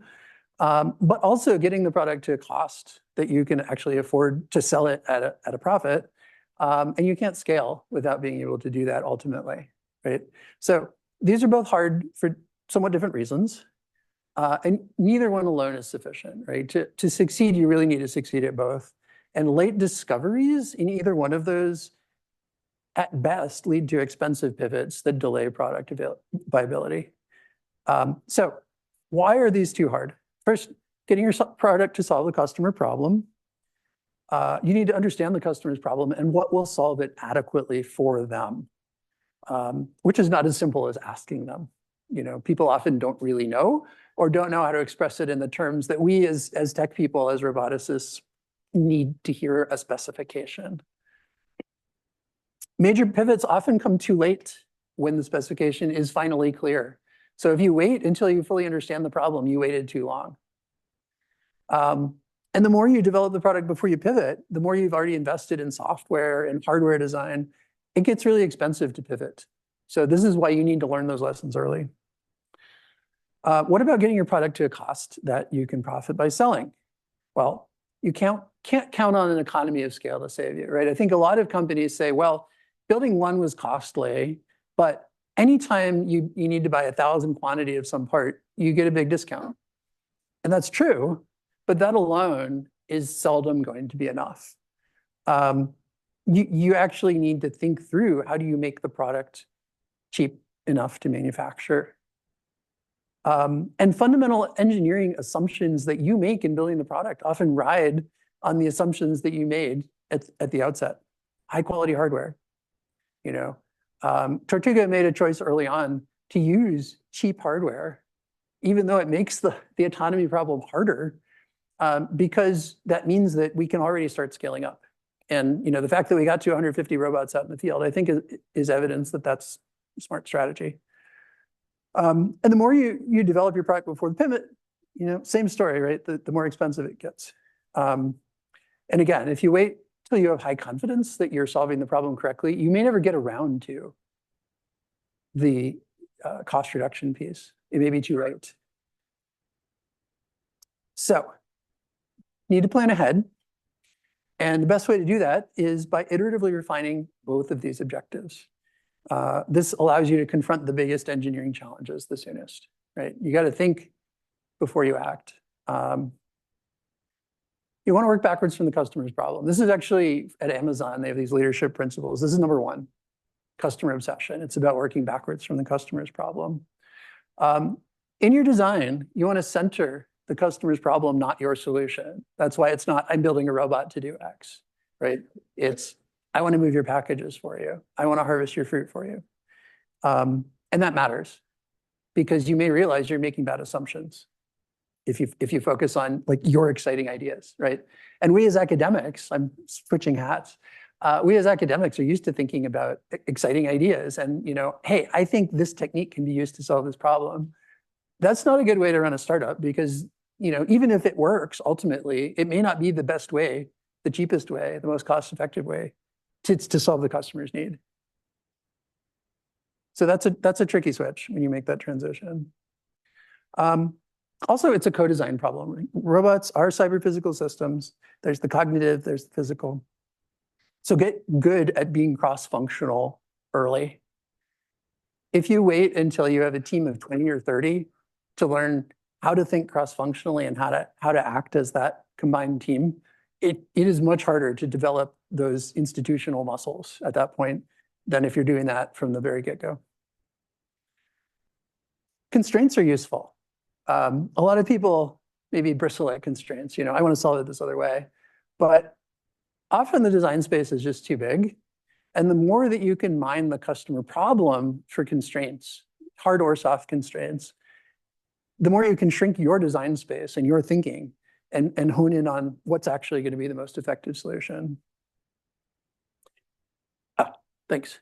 But also getting the product to a cost that you can actually afford to sell it at a profit. And you can't scale without being able to do that ultimately, right? So these are both hard for somewhat different reasons. And neither one alone is sufficient, right? To succeed, you really need to succeed at both. And late discoveries in either one of those at best lead to expensive pivots that delay product viability. So why are these two hard? First, getting your product to solve the customer problem. You need to understand the customer's problem and what will solve it adequately for them, which is not as simple as asking them. People often don't really know or don't know how to express it in the terms that we as tech people, as roboticists, need to hear a specification. Major pivots often come too late when the specification is finally clear. So if you wait until you fully understand the problem, you waited too long. And the more you develop the product before you pivot, the more you've already invested in software and hardware design, it gets really expensive to pivot. So this is why you need to learn those lessons early. What about getting your product to a cost that you can profit by selling? Well, you can't count on an economy of scale to save you, right? I think a lot of companies say, well, building one was costly, but anytime you need to buy 1,000 quantity of some part, you get a big discount. And that's true, but that alone is seldom going to be enough. You actually need to think through, how do you make the product cheap enough to manufacture? And fundamental engineering assumptions that you make in building the product often ride on the assumptions that you made at the outset. High quality hardware. Tortuga made a choice early on to use cheap hardware, even though it makes the autonomy problem harder, because that means that we can already start scaling up. And the fact that we got to 150 robots out in the field, I think is evidence that that's a smart strategy. And the more you develop your product before the pivot, same story, right? The more expensive it gets. And again, if you wait till you have high confidence that you're solving the problem correctly, you may never get around to the cost reduction piece. It may be too late. So, need to plan ahead. And the best way to do that is by iteratively refining both of these objectives. This allows you to confront the biggest engineering challenges the soonest, right? You got to think before you act. You want to work backwards from the customer's problem. This is actually at Amazon, they have these leadership principles. This is number one, customer obsession. It's about working backwards from the customer's problem. In your design, you want to center the customer's problem, not your solution. That's why it's not, I'm building a robot to do X, right? It's, I want to move your packages for you. I want to harvest your fruit for you. And that matters because you may realize you're making bad assumptions if you focus on like your exciting ideas, right? And we as academics, I'm switching hats. We as academics are used to thinking about exciting ideas and, hey, I think this technique can be used to solve this problem. That's not a good way to run a startup because, even if it works, ultimately, it may not be the best way, the cheapest way, the most cost-effective way to solve the customer's need. So that's a tricky switch when you make that transition. Also, it's a co-design problem. Robots are cyber-physical systems. There's the cognitive, there's the physical. So get good at being cross-functional early. If you wait until you have a team of 20 or 30 to learn how to think cross-functionally and how to act as that combined team, it is much harder to develop those institutional muscles at that point than if you're doing that from the very get-go. Constraints are useful. A lot of people maybe bristle at constraints. I want to solve it this other way. But often the design space is just too big. And the more that you can mine the customer problem for constraints, hard or soft constraints, the more you can shrink your design space and your thinking and hone in on what's actually going to be the most effective solution. Thanks.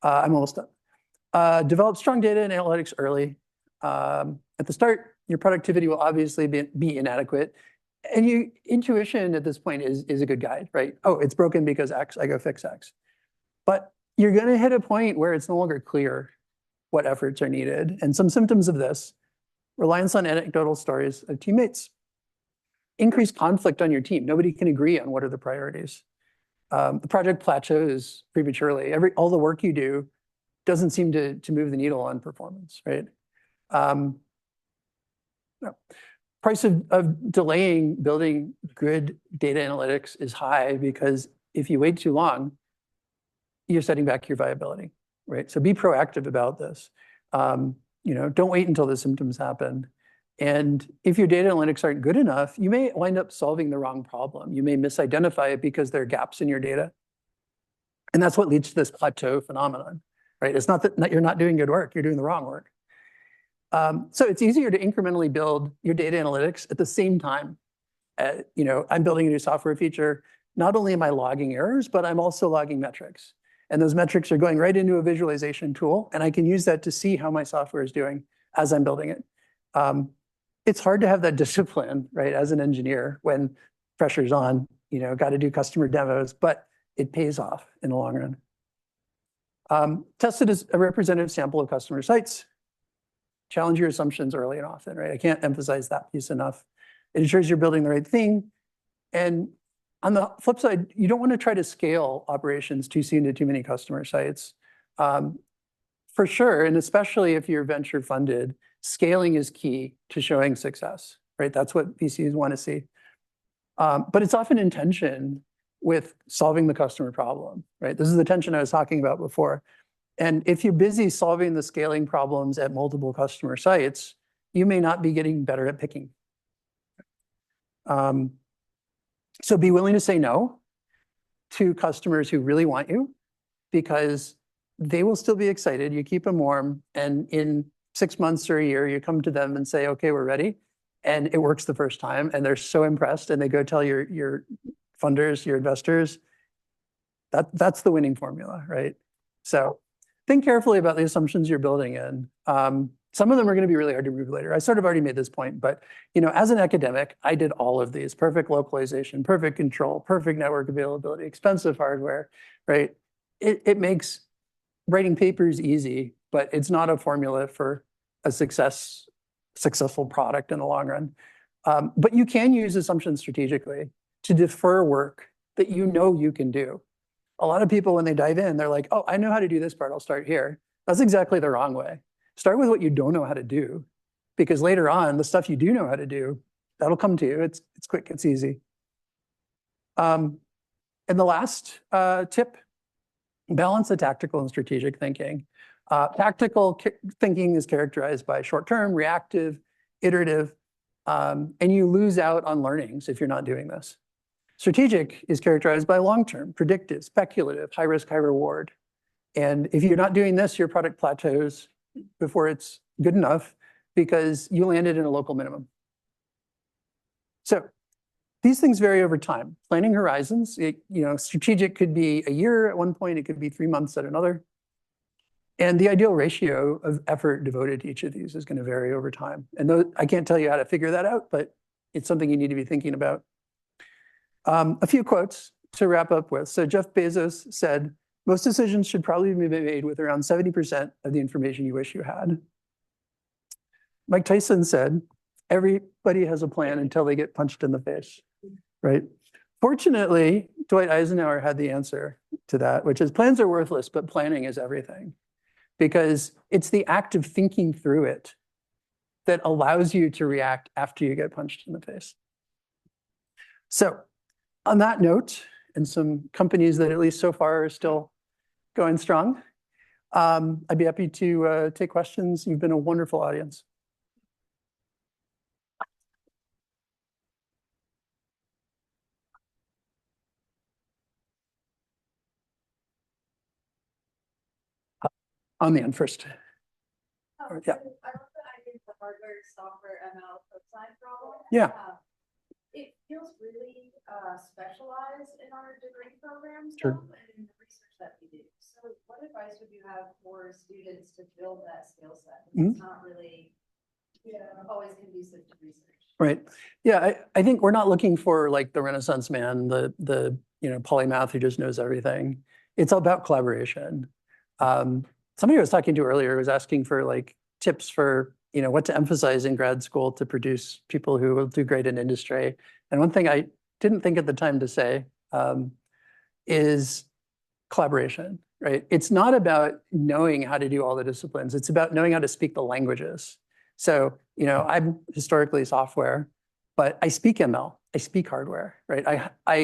I'm almost done. Develop strong data and analytics early. At the start, your productivity will obviously be inadequate. And intuition at this point is a good guide, right? Oh, it's broken because X, I go fix X. But you're going to hit a point where it's no longer clear what efforts are needed. And some symptoms of this: reliance on anecdotal stories of teammates, increased conflict on your team. Nobody can agree on what are the priorities. The project plateaus prematurely. All the work you do doesn't seem to move the needle on performance, right? Price of delaying building good data analytics is high because if you wait too long, you're setting back your viability, right? So be proactive about this. Don't wait until the symptoms happen. And if your data analytics aren't good enough, you may wind up solving the wrong problem. You may misidentify it because there are gaps in your data. And that's what leads to this plateau phenomenon, right? It's not that you're not doing good work, you're doing the wrong work. So it's easier to incrementally build your data analytics at the same time. I'm building a new software feature. Not only am I logging errors, but I'm also logging metrics. And those metrics are going right into a visualization tool, and I can use that to see how my software is doing as I'm building it. It's hard to have that discipline, right, as an engineer when pressure's on, got to do customer demos, but it pays off in the long run. Test it as a representative sample of customer sites. Challenge your assumptions early and often, right? I can't emphasize that piece enough. It ensures you're building the right thing. And on the flip side, you don't want to try to scale operations too soon to too many customer sites. For sure, and especially if you're venture funded, scaling is key to showing success, right? That's what VCs want to see. But it's often in tension with solving the customer problem, right? This is the tension I was talking about before. And if you're busy solving the scaling problems at multiple customer sites, you may not be getting better at picking. So be willing to say no to customers who really want you because they will still be excited. You keep them warm. And in 6 months or a year, you come to them and say, okay, we're ready. And it works the first time. And they're so impressed. And they go tell your funders, your investors, that's the winning formula, right? So think carefully about the assumptions you're building in. Some of them are going to be really hard to prove later. I sort of already made this point, but as an academic, I did all of these: perfect localization, perfect control, perfect network availability, expensive hardware, right? It makes writing papers easy, but it's not a formula for a successful product in the long run. But you can use assumptions strategically to defer work that you know you can do. A lot of people, when they dive in, they're like, oh, I know how to do this part, I'll start here. That's exactly the wrong way. Start with what you don't know how to do, because later on, the stuff you do know how to do, that'll come to you. It's quick, it's easy. And the last tip, balance the tactical and strategic thinking. Tactical thinking is characterized by short-term, reactive, iterative, and you lose out on learnings if you're not doing this. Strategic is characterized by long-term, predictive, speculative, high risk, high reward. And if you're not doing this, your product plateaus before it's good enough because you landed in a local minimum. So these things vary over time. Planning horizons, strategic could be a year at one point, it could be 3 months at another. And the ideal ratio of effort devoted to each of these is going to vary over time. And I can't tell you how to figure that out, but it's something you need to be thinking about. A few quotes to wrap up with. So Jeff Bezos said, most decisions should probably be made with around 70% of the information you wish you had. Mike Tyson said, everybody has a plan until they get punched in the face, right? Fortunately, Dwight Eisenhower had the answer to that, which is plans are worthless, but planning is everything. Because it's the act of thinking through it that allows you to react after you get punched in the face. So on that note, and some companies that at least so far are still going strong, I'd be happy to take questions. You've been a wonderful audience. On the end first. Yeah. I love the idea of the hardware, software, ML, cosine problem. Yeah. It feels really specialized in our degree programs Sure. and in the research that we do. So what advice would you have for students to build that skill set? It's not really always conducive to research. Right. Yeah, I think we're not looking for like the Renaissance man, the polymath who just knows everything. It's all about collaboration. Somebody I was talking to earlier was asking for like tips for what to emphasize in grad school to produce people who will do great in industry. And one thing I didn't think at the time to say is collaboration, right? It's not about knowing how to do all the disciplines. It's about knowing how to speak the languages. So, I'm historically software, but I speak ML, I speak hardware, right?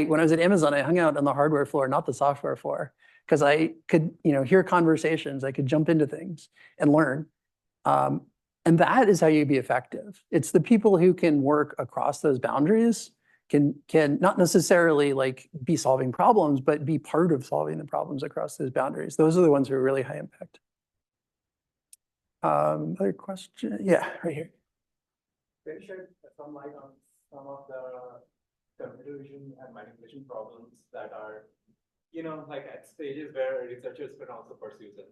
When I was at Amazon, I hung out on the hardware floor, not the software floor, because I could, hear conversations, I could jump into things and learn. And that is how you be effective. It's the people who can work across those boundaries can not necessarily like be solving problems, but be part of solving the problems across those boundaries. Those are the ones who are really high impact. Other question? Yeah, right here. Can you shed some light on some of the computer vision and manipulation problems that are, like at stages where researchers can also pursue them?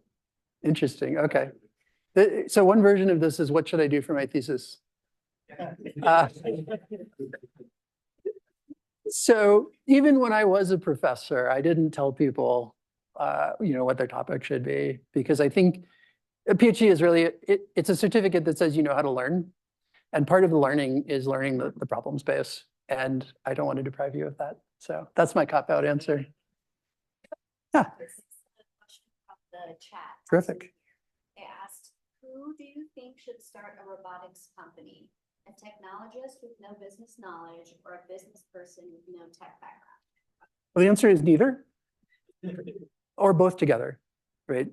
Interesting. Okay. So one version of this is, what should I do for my thesis? So even when I was a professor, I didn't tell people, what their topic should be, because I think a PhD is really, it's a certificate that says you know how to learn. And part of the learning is learning the problem space. And I don't want to deprive you of that. So that's my cop-out answer. Yeah. This is a question from the chat. Terrific. They asked, who do you think should start a robotics company? A technologist with no business knowledge or a business person with no tech background? Well, the answer is neither, or both together, right?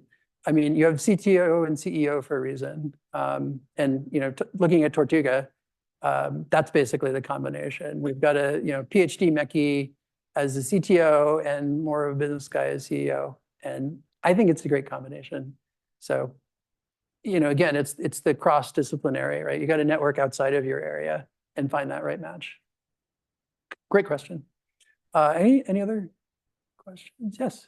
I mean, you have CTO and CEO for a reason. And looking at Tortuga, that's basically the combination. We've got a PhD Mechie as a CTO and more of a business guy as CEO. And I think it's a great combination. So, again, it's the cross-disciplinary, right? You got to network outside of your area and find that right match. Great question. Any other questions? Yes.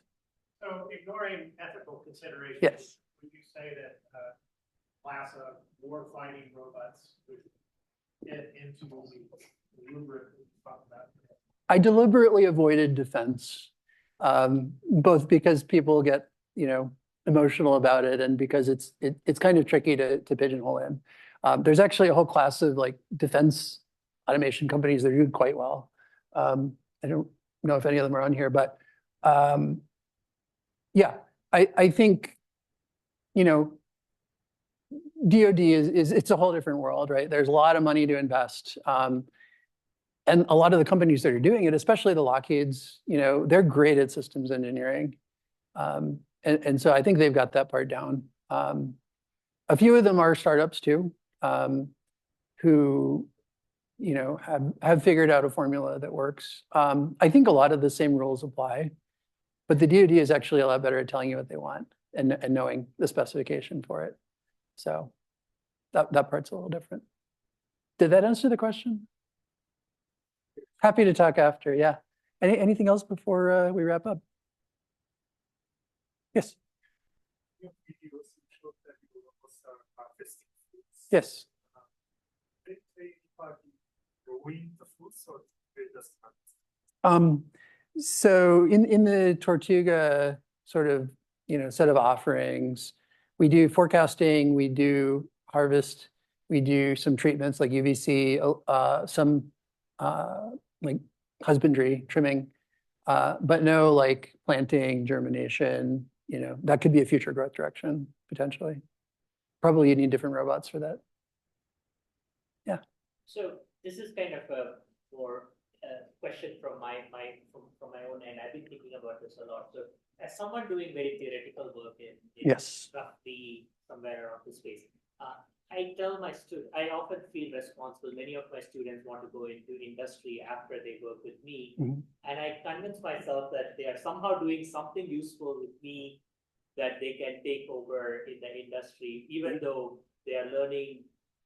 So ignoring ethical considerations, Yes. would you say that class of war-fighting robots would get into the rubric we talked about? I deliberately avoided defense, both because people get, emotional about it and because it's kind of tricky to pigeonhole in. There's actually a whole class of like defense automation companies that are doing quite well. I don't know if any of them are on here, but yeah, I think, you know, DoD it's a whole different world, right? There's a lot of money to invest. And a lot of the companies that are doing it, especially the Lockheeds, you know, they're great at systems engineering. And so I think they've got that part down. A few of them are startups too, who, you know, have figured out a formula that works. I think a lot of the same rules apply, but the DoD is actually a lot better at telling you what they want and knowing the specification for it. So that part's a little different. Did that answer the question? Happy to talk after, yeah. Anything else before we wrap up? Yes. Yes. So in the Tortuga sort of, you know, set of offerings, we do forecasting, we do harvest, we do some treatments like UVC, some like husbandry, trimming, but no like planting, germination, you know, that could be a future growth direction potentially. Probably you need different robots for that. Yeah. So this is kind of a more question from my own end. I've been thinking about this a lot. So as someone doing very theoretical work in Yes. roughly somewhere around the space, I tell my students, I often feel responsible. Many of my students want to go into industry after they work with me. Mm-hmm. And I convince myself that they are somehow doing something useful with me that they can take over in the industry, even though they are learning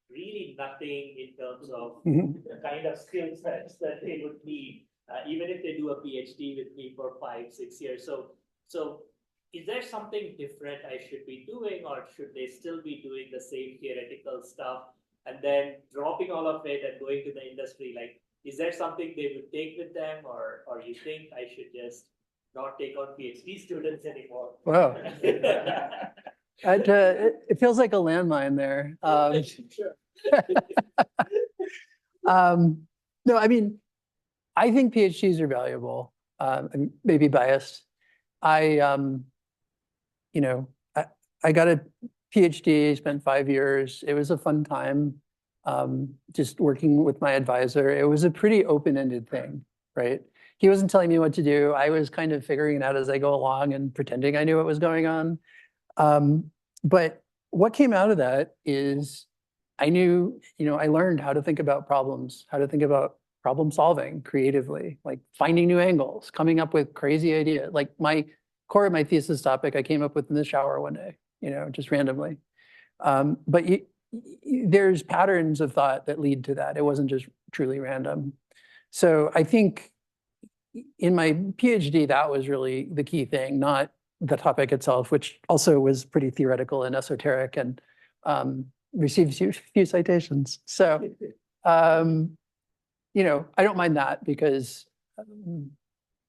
really nothing in terms of the kind of skill sets that they would need, even if they do a PhD with me for 5-6 years. So is there something different I should be doing, or should they still be doing the same theoretical stuff and then dropping all of it and going to the industry? Like, is there something they would take with them, or you think I should just not take on PhD students anymore? Wow. It feels like a landmine there. No, I mean, I think PhDs are valuable. I'm maybe biased. You know, I got a PhD, spent 5 years. It was a fun time, just working with my advisor. It was a pretty open-ended thing, right? He wasn't telling me what to do. I was kind of figuring it out as I go along and pretending I knew what was going on. But what came out of that is I knew, you know, I learned how to think about problems, how to think about problem solving creatively, like finding new angles, coming up with crazy ideas. Like my core of my thesis topic, I came up with in the shower one day, you know, just randomly. But there's patterns of thought that lead to that. It wasn't just truly random. So I think in my PhD, that was really the key thing, not the topic itself, which also was pretty theoretical and esoteric and received a few citations. So, you know, I don't mind that because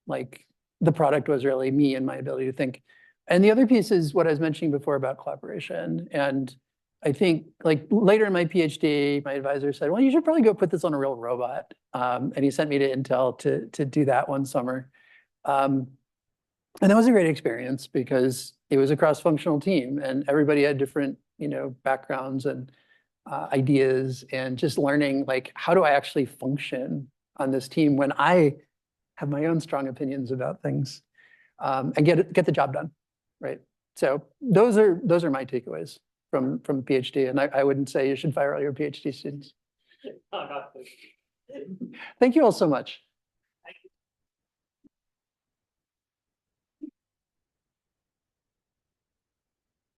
like the product was really me and my ability to think. And the other piece is what I was mentioning before about collaboration. And I think like later in my PhD, my advisor said, well, you should probably go put this on a real robot. And he sent me to Intel to do that one summer. And that was a great experience because it was a cross-functional team and everybody had different, you know, backgrounds and ideas, and just learning like, how do I actually function on this team when I have my own strong opinions about things, and get the job done, right? So those are my takeaways from PhD, and I wouldn't say you should fire all your PhD students. Oh, not Thank you all so much.